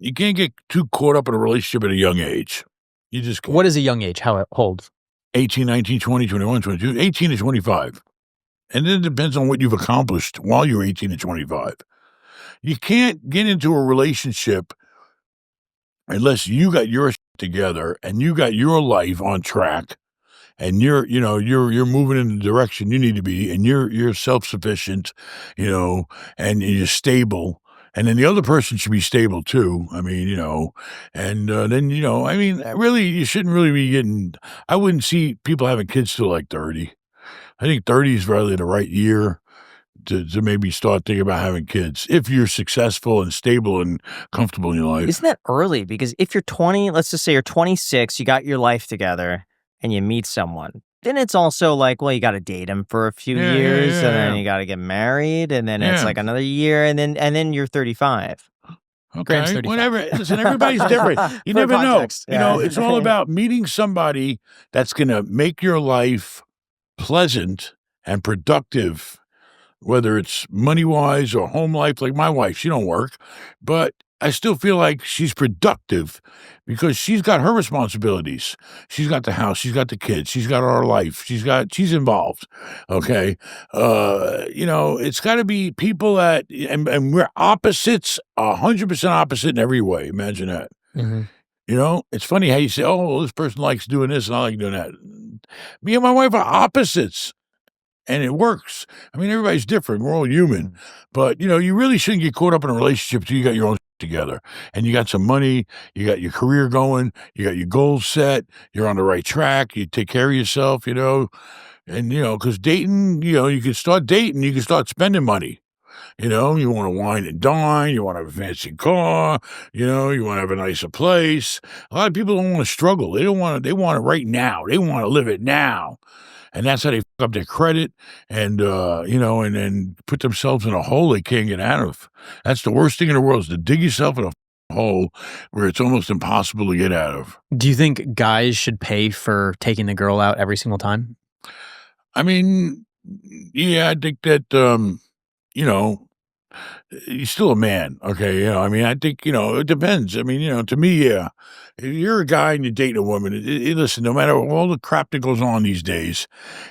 You can't get too caught up in a relationship at a young age. You just can't. What is a young age? How old? 18, 19, 20, 21, 22, 18 to 25. And then it depends on what you've accomplished while you're 18 to 25. You can't get into a relationship unless you got your shit together and you got your life on track and you're moving in the direction you need to be and you're self-sufficient, and you're stable. And then the other person should be stable too. I mean, and then, really, you shouldn't really be I wouldn't see people having kids till like 30. I think 30 is really the right year to maybe start thinking about having kids if you're successful and stable and comfortable in your life. Isn't that early? Because if you're 20, let's just say you're 26, you got your life together and you meet someone, then it's also like, well, you got to date him for a few years and then you got to get married and then it's like another year and then you're 35. Okay, whatever. Listen, everybody's different. You never know. It's all about meeting somebody that's going to make your life pleasant and productive, whether it's money-wise or home life. Like my wife, she don't work, but I still feel like she's productive because she's got her responsibilities. She's got the house, she's got the kids, she's got our life, she's involved. Okay. It's got to be people and we're opposites, 100% opposite in every way. Imagine that. Mm-hmm. It's funny how you say, oh, well, this person likes doing this and I like doing that. Me and my wife are opposites. And it works. I mean, everybody's different. We're all human. But, you really shouldn't get caught up in a relationship until you got your own together. And you got some money, you got your career going, you got your goals set, you're on the right track, you take care of yourself, and, because dating, you can start dating, you can start spending money. You want to wine and dine, you want to have a fancy car, you want to have a nicer place. A lot of people don't want to struggle. They want it right now. They want to live it now. And that's how they fuck up their credit and, and then put themselves in a hole they can't get out of. That's the worst thing in the world is to dig yourself in a hole where it's almost impossible to get out of. Do you think guys should pay for taking the girl out every single time? I mean, yeah, I think that, you're still a man, okay? I think, it depends. I mean, to me, yeah. If you're a guy and you're dating a woman, listen, no matter all the crap that goes on these days,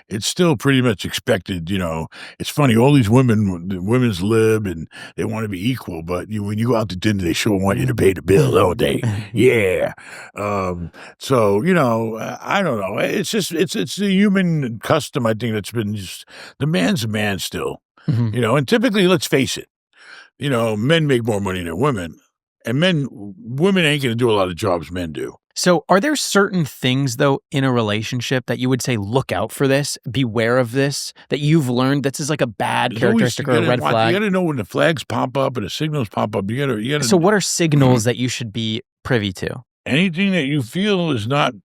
it's still pretty much expected, It's funny, all these women's lib, and they want to be equal, but when you go out to dinner, they sure want you to pay the bill, don't they? Yeah. So, I don't know. It's just, it's the human custom, I think, that's been just, the man's a man still, and typically, let's face it, men make more money than women, and women ain't going to do a lot of jobs men do. So are there certain things, though, in a relationship that you would say, look out for this, beware of this, that you've learned this is like a bad characteristic or a red flag? You got to know when the flags pop up and the signals pop up. You got to. So what are signals that you should be privy to? Anything that you feel is not,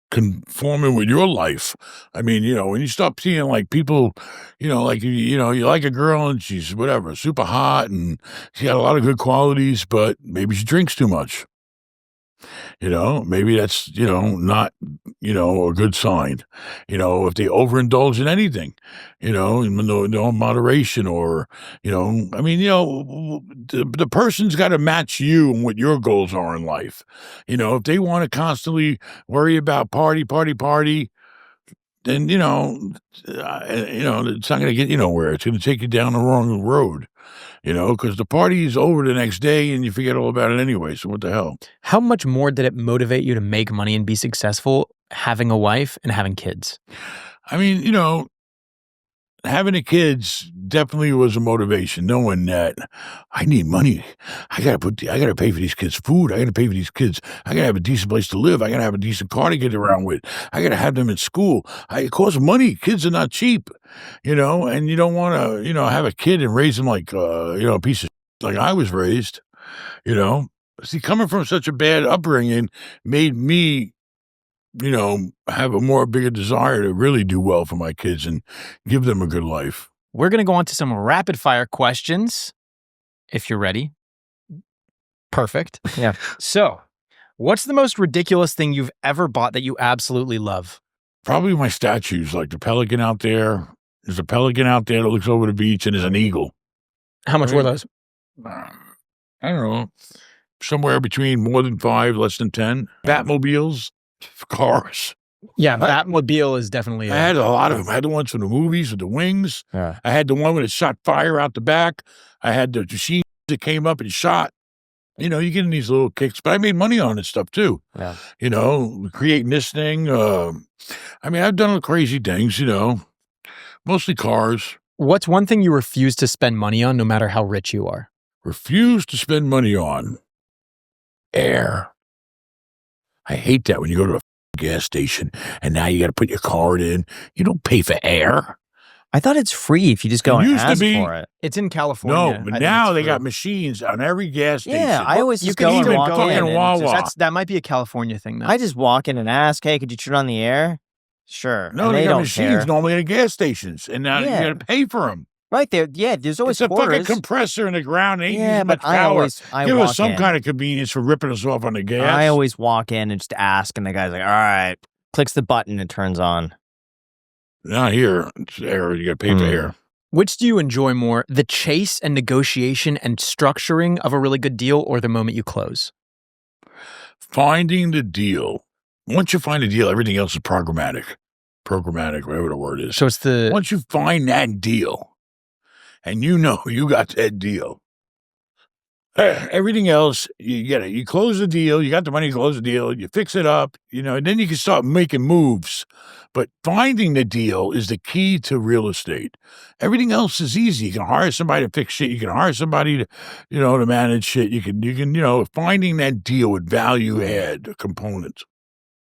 conforming with your life. I mean, when you stop seeing like people, like, you like a girl and she's whatever, super hot and she got a lot of good qualities, but maybe she drinks too much. Maybe that's, not, a good sign. If they overindulge in anything, in no moderation or, the person's got to match you and what your goals are in life. If they want to constantly worry about party, then, it's not going to get you nowhere. It's going to take you down the wrong road. Because the party is over the next day and you forget all about it anyway. So what the hell? How much more did it motivate you to make money and be successful having a wife and having kids? I mean, having the kids definitely was a motivation, knowing that I need money. I gotta pay for these kids' food. I gotta pay for these kids. I gotta have a decent place to live. I gotta have a decent car to get around with. I gotta have them in school. It costs money. Kids are not cheap, and you don't want to, have a kid and raise them like, a piece of like I was raised, See, coming from such a bad upbringing made me, have a bigger desire to really do well for my kids and give them a good life. We're going to go on to some rapid fire questions, if you're ready. Perfect. Yeah. So, what's the most ridiculous thing you've ever bought that you absolutely love? Probably my statues, like the pelican out there. There's a pelican out there that looks over the beach and there's an eagle. How much were those? I don't know, somewhere between more than 5, less than 10. Batmobiles, cars. Yeah, Batmobile is definitely. I had a lot of them. I had the ones from the movies with the wings. Yeah. I had the one when it shot fire out the back. I had the machine that came up and shot. You know, you get in these little kicks, but I made money on this stuff too. Yeah. You know, creating this thing. I mean, I've done crazy things, you know, mostly cars. What's one thing you refuse to spend money on no matter how rich you are? Refuse to spend money on air. I hate that when you go to a gas station and now you got to put your card in. You don't pay for air. I thought it's free if you just go and ask for it. It's in California. No, but now they got machines on every gas station. Yeah, I always You just can go and even walk go in. in and Wawa. just- That might be a California thing, though. I just walk in and ask, hey, could you turn on the air? Sure. No, and they got don't machines care. normally at gas stations, and now Yeah. you got to pay for them. Right there. Yeah, there's always It's a fucking quarters. compressor in the ground. Ain't Yeah, using but much I power. Give walk us some in. kind of convenience for ripping us off on the gas. I always walk in and just ask, and the guy's like, all right, clicks the button, it turns on. Not here. It's air. You got to pay for air. Which do you enjoy more, the chase and negotiation and structuring of a really good deal, or the moment you close? Finding the deal. Once you find a deal, everything else is programmatic. Programmatic, whatever the word is. So it's the Once you find that deal, and you know you got that deal, everything else, you get it. You close the deal, you got the money to close the deal, you fix it up, you know, and then you can start making moves. But finding the deal is the key to real estate. Everything else is easy. You can hire somebody to fix shit. You can hire somebody to, you know, to manage shit. You can, you know, finding that deal with value add components.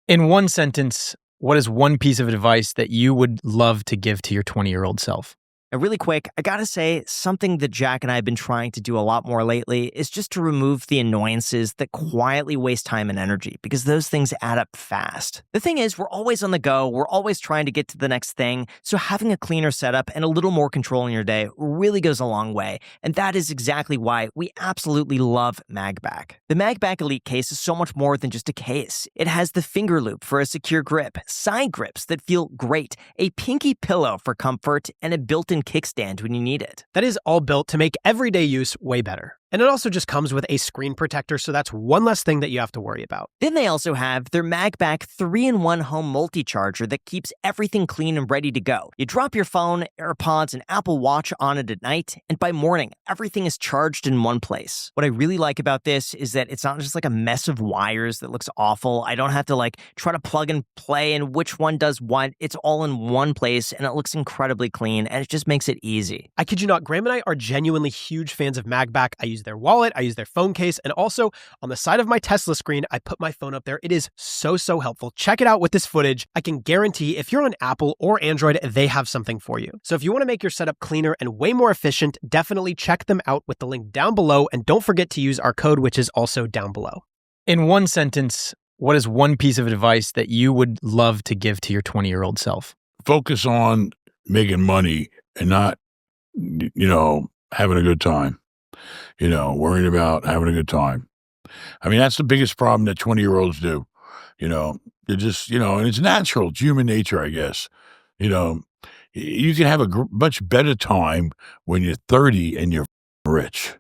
in one sentence, what is one piece of advice that you would love to give to your 20-year-old self? And really quick, I gotta say, something that Jack and I have been trying to do a lot more lately is just to remove the annoyances that quietly waste time and energy, because those things add up fast. The thing is, we're always on the go, we're always trying to get to the next thing, so having a cleaner setup and a little more control in your day really goes a long way, and that is exactly why we absolutely love MagBack. The MagBack Elite case is so much more than just a case. It has the finger loop for a secure grip, side grips that feel great, a pinky pillow for comfort, and a built-in kickstand when you need it. That is all built to make everyday use way better. And it also just comes with a screen protector, so that's one less thing that you have to worry about. Then they also have their MagBack 3-in-1 home multi-charger that keeps everything clean and ready to go. You drop your phone, AirPods, and Apple Watch on it at night, and by morning, everything is charged in one place. What I really like about this is that it's not just like a mess of wires that looks awful. I don't have to try to plug and play and which one does what. It's all in one place, and it looks incredibly clean, and it just makes it easy. I kid you not, Graham and I are genuinely huge fans of MagBack. I use their wallet, I use their phone case, and also on the side of my Tesla screen, I put my phone up there. It is so helpful. Check it out with this footage. I can guarantee if you're on Apple or Android, they have something for you. So if you want to make your setup cleaner and way more efficient, definitely check them out with the link down below, and don't forget to use our code, which is also down below. In one sentence, what is one piece of advice that you would love to give to your 20-year-old self? Focus on making money and not, having a good time. Worrying about having a good time. I mean, that's the biggest problem that 20-year-olds do. They're just, and it's natural. It's human nature, I guess. You can have a much better time when you're 30 and you're rich.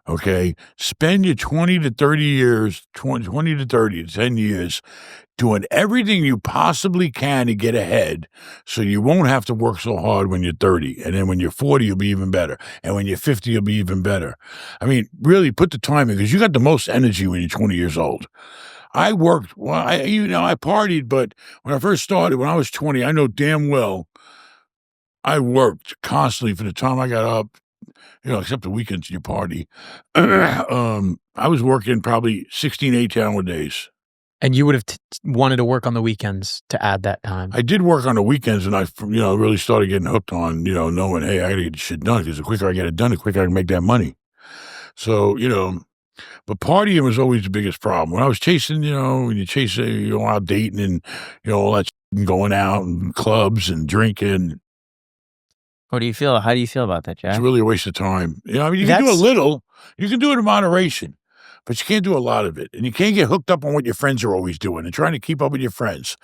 Okay? Spend your 20 to 30 years, 20 to 30 to 10 years doing everything you possibly can to get ahead so you won't have to work so hard when you're 30. And then when you're 40, you'll be even better. And when you're 50, you'll be even better. I mean, really put the time in, because you got the most energy when you're 20 years old. I worked, I partied, but when I first started, when I was 20, I know damn well I worked constantly from the time I got up, except the weekends you party. I was working probably 16, 18-hour days. And you would have wanted to work on the weekends to add that time. I did work on the weekends, and I, really started getting hooked on, knowing, hey, I got to get shit done, because the quicker I get it done, the quicker I can make that money. So, but partying was always the biggest problem. When I was chasing, when you chase, out dating and, all that shit, and going out and clubs and drinking. What do you feel? How do you feel about that, Jack? It's really a waste of time. You can do a little. You can do it in moderation, but you can't do a lot of it. And you can't get hooked up on what your friends are always doing and trying to keep up with your friends.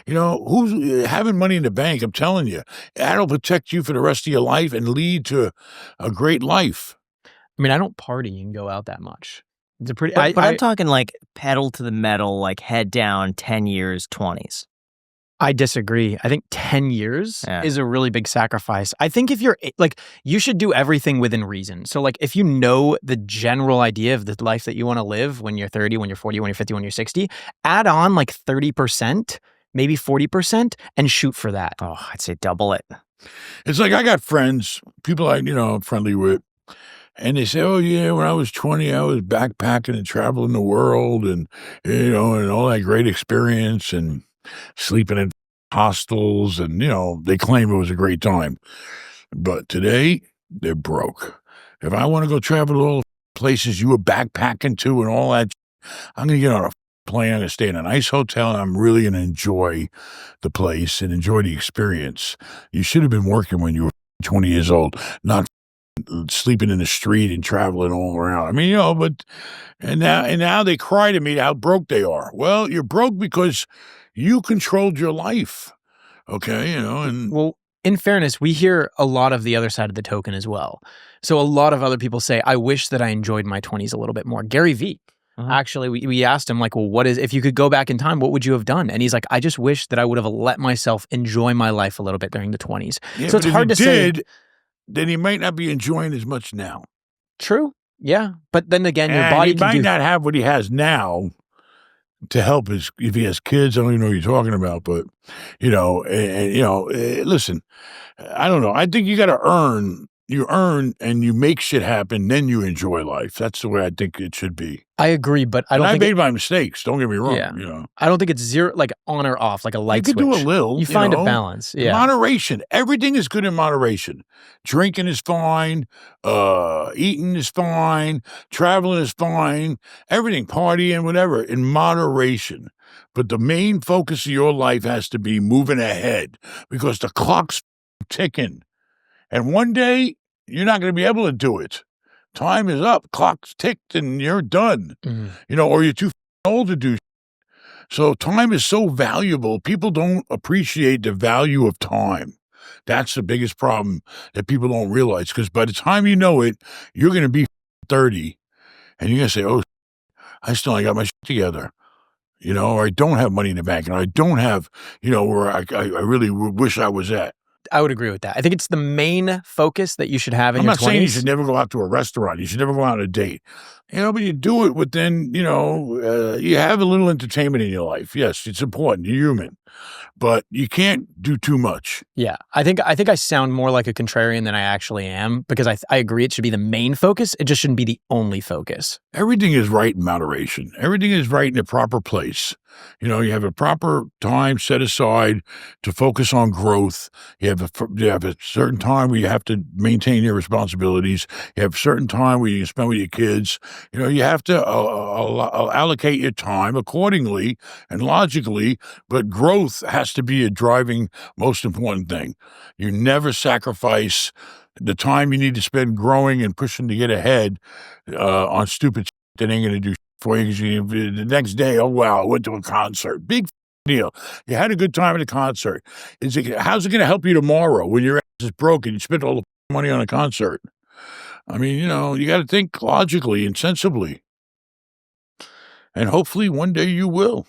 Who's having money in the bank, I'm telling you, that'll protect you for the rest of your life and lead to a great life. I mean, I don't party and go out that much. It's a pretty. But I'm talking like pedal to the metal, like head down 10 years, 20s. I disagree. I think 10 years is a really big sacrifice. I think if you're like, you should do everything within reason. So like, if you know the general idea of the life that you want to live when you're 30, when you're 40, when you're 50, when you're 60, add on like 30%, maybe 40% and shoot for that. Oh, I'd say double it. It's like I got friends, people I'm friendly with, and they say, oh, yeah, when I was 20, I was backpacking and traveling the world and, and all that great experience and sleeping in hostels and, they claim it was a great time. But today, they're broke. If I want to go travel to all the places you were backpacking to and all that, I'm going to get on a plane, I'm going to stay in a nice hotel, and I'm really going to enjoy the place and enjoy the experience. You should have been working when you were 20 years old, not sleeping in the street and traveling all around. I mean, and now they cry to me how broke they are. Well, you're broke because you controlled your life. Okay, and well, in fairness, we hear a lot of the other side of the token as well. So a lot of other people say, I wish that I enjoyed my 20s a little bit more. Gary Vee. Actually, we asked him, like, well, if you could go back in time, what would you have done? And he's like, I just wish that I would have let myself enjoy my life a little bit during the 20s. Yeah, so it's hard to say. Then he might not be enjoying as much now. True. Yeah. But then again, your body might not have what he has now to help if he has kids. I don't even know what you're talking about, but, listen, I don't know. I think you got to earn. You earn and you make shit happen, then you enjoy life. That's the way I think it should be. I agree, but I don't think I made my mistakes. Don't get me wrong. Yeah. I don't think it's zero, like on or off, like a light switch. You can do a little. You find a balance. Yeah. Moderation. Everything is good in moderation. Drinking is fine. Eating is fine. Traveling is fine. Everything, partying, whatever, in moderation. But the main focus of your life has to be moving ahead because the clock's ticking. And one day, you're not going to be able to do it. Time is up, clock's ticked, and you're done. Or you're too old to do. So time is so valuable. People don't appreciate the value of time. That's the biggest problem that people don't realize. Because by the time you know it, you're going to be 30, and you're going to say, oh, I still ain't got my shit together. Or I don't have money in the bank, and I don't have, where I really wish I was at. I would agree with that. I think it's the main focus that you should have in your 20s. I'm not saying you should never go out to a restaurant. You should never go out on a date. But you do it within, you have a little entertainment in your life. Yes, it's important. You're human. But you can't do too much. Yeah. I think I sound more like a contrarian than I actually am because I agree it should be the main focus. It just shouldn't be the only focus. Everything is right in moderation. Everything is right in a proper place. You have a proper time set aside to focus on growth. You have a certain time where you have to maintain your responsibilities. You have a certain time where you can spend with your kids. You have to allocate your time accordingly and logically, but growth has to be a driving most important thing. You never sacrifice the time you need to spend growing and pushing to get ahead on stupid shit that ain't going to do for you. The next day, oh, wow, I went to a concert. Big deal. You had a good time at a concert. How's it going to help you tomorrow when your ass is broken? You spent all the money on a concert. I mean, you got to think logically and sensibly. And hopefully one day you will.